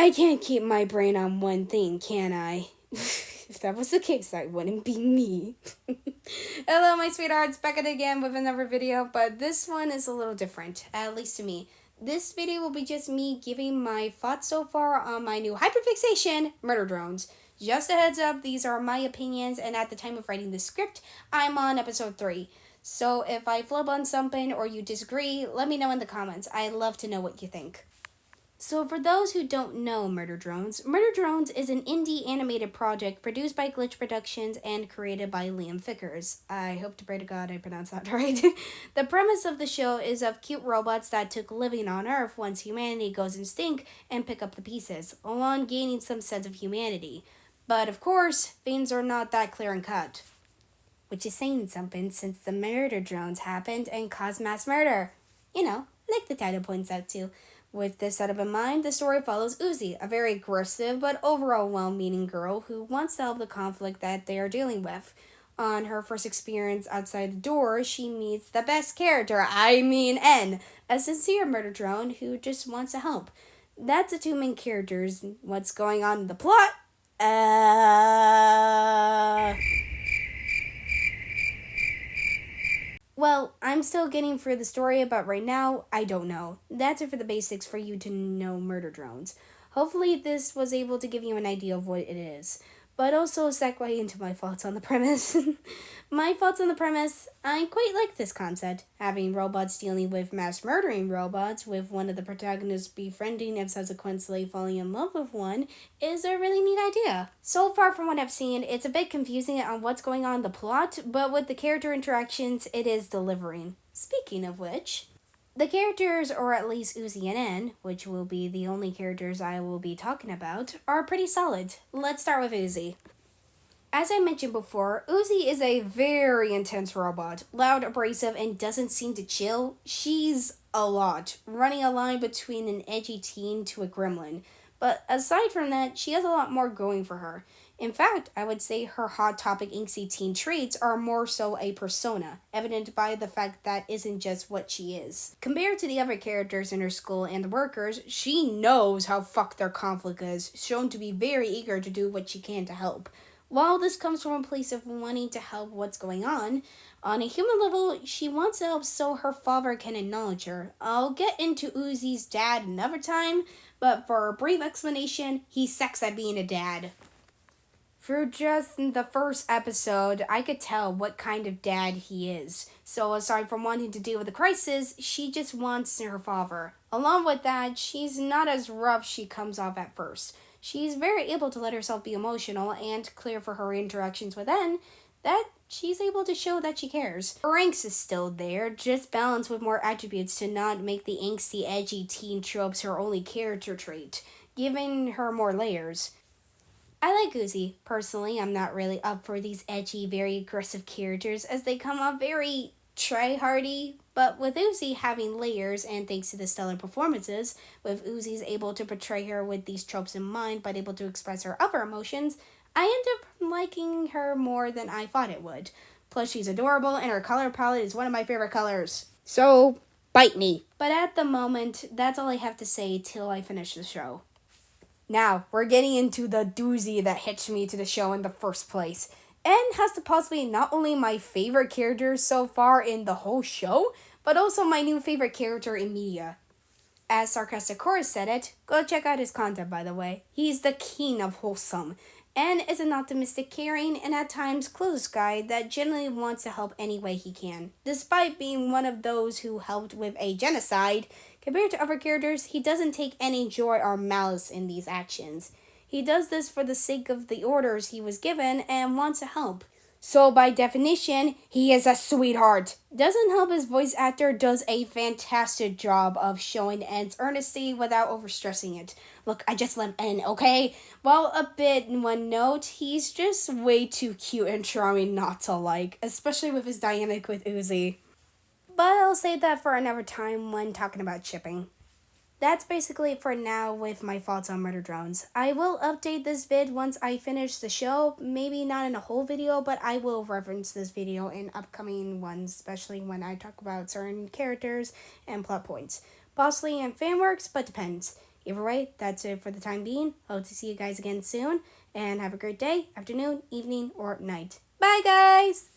I can't keep my brain on one thing, can I? If that was the case, that wouldn't be me. Hello, my sweethearts, back at it again with another video, but this one is a little different, at least to me. This video will be just me giving my thoughts so far on my new hyperfixation murder drones. Just a heads up, these are my opinions, and at the time of writing this script, I'm on episode 3. So if I flub on something or you disagree, let me know in the comments. I'd love to know what you think. So for those who don't know Murder Drones is an indie animated project produced by Glitch Productions and created by Liam Fickers. I hope to pray to God I pronounced that right. The premise of the show is of cute robots that took living on Earth once humanity goes extinct and pick up the pieces, along gaining some sense of humanity. But of course, things are not that clear and cut. Which is saying something since the murder drones happened and caused mass murder. You know, like the title points out to. With this setup in mind, the story follows Uzi, a very aggressive but overall well-meaning girl who wants to help the conflict that they are dealing with. On her first experience outside the door, she meets the best character, N, a sincere murder drone who just wants to help. That's the two main characters. What's going on in the plot? Well, I'm still getting through the story, but right now, I don't know. That's it for the basics for you to know murder drones. Hopefully this was able to give you an idea of what it is. But also segue into my thoughts on the premise. My thoughts on the premise, I quite like this concept. Having robots dealing with mass murdering robots, with one of the protagonists befriending and subsequently falling in love with one, is a really neat idea. So far from what I've seen, it's a bit confusing on what's going on in the plot, but with the character interactions, it is delivering. Speaking of which, the characters, or at least Uzi and N, which will be the only characters I will be talking about, are pretty solid. Let's start with Uzi. As I mentioned before, Uzi is a very intense robot, loud, abrasive, and doesn't seem to chill. She's a lot, running a line between an edgy teen to a gremlin. But aside from that, she has a lot more going for her. In fact, I would say her hot topic angsty teen traits are more so a persona, evident by the fact that isn't just what she is. Compared to the other characters in her school and the workers, she knows how fucked their conflict is, shown to be very eager to do what she can to help. While this comes from a place of wanting to help what's going on a human level, she wants to help so her father can acknowledge her. I'll get into Uzi's dad another time, but for a brief explanation, he sucks at being a dad. Through just the first episode, I could tell what kind of dad he is. So aside from wanting to deal with the crisis, she just wants her father. Along with that, she's not as rough she comes off at first. She's very able to let herself be emotional and clear for her interactions with N, that she's able to show that she cares. Her angst is still there, just balanced with more attributes to not make the angsty, edgy teen tropes her only character trait, giving her more layers. I like Uzi. Personally, I'm not really up for these edgy, very aggressive characters as they come off very try-hardy, but with Uzi having layers and thanks to the stellar performances, with Uzi's able to portray her with these tropes in mind but able to express her other emotions, I end up liking her more than I thought it would. Plus, she's adorable and her color palette is one of my favorite colors. So, bite me. But at the moment, that's all I have to say till I finish the show. Now, we're getting into the doozy that hitched me to the show in the first place. N has to possibly not only my favorite character so far in the whole show, but also my new favorite character in media. As Sarcastic Korus said it, go check out his content by the way. He's the king of wholesome. N is an optimistic, caring, and at times close guy that generally wants to help any way he can. Despite being one of those who helped with a genocide, compared to other characters, he doesn't take any joy or malice in these actions. He does this for the sake of the orders he was given and wants to help. So by definition, he is a sweetheart. Doesn't help his voice actor does a fantastic job of showing N's earnesty without overstressing it. Look, I just love N, okay? While a bit in one note, he's just way too cute and charming not to like, especially with his dynamic with Uzi. But I'll save that for another time when talking about shipping. That's basically it for now with my thoughts on murder drones. I will update this vid once I finish the show, maybe not in a whole video, but I will reference this video in upcoming ones, especially when I talk about certain characters and plot points. Possibly in fanworks, but depends. Either way, that's it for the time being. Hope to see you guys again soon, and have a great day, afternoon, evening, or night. Bye, guys!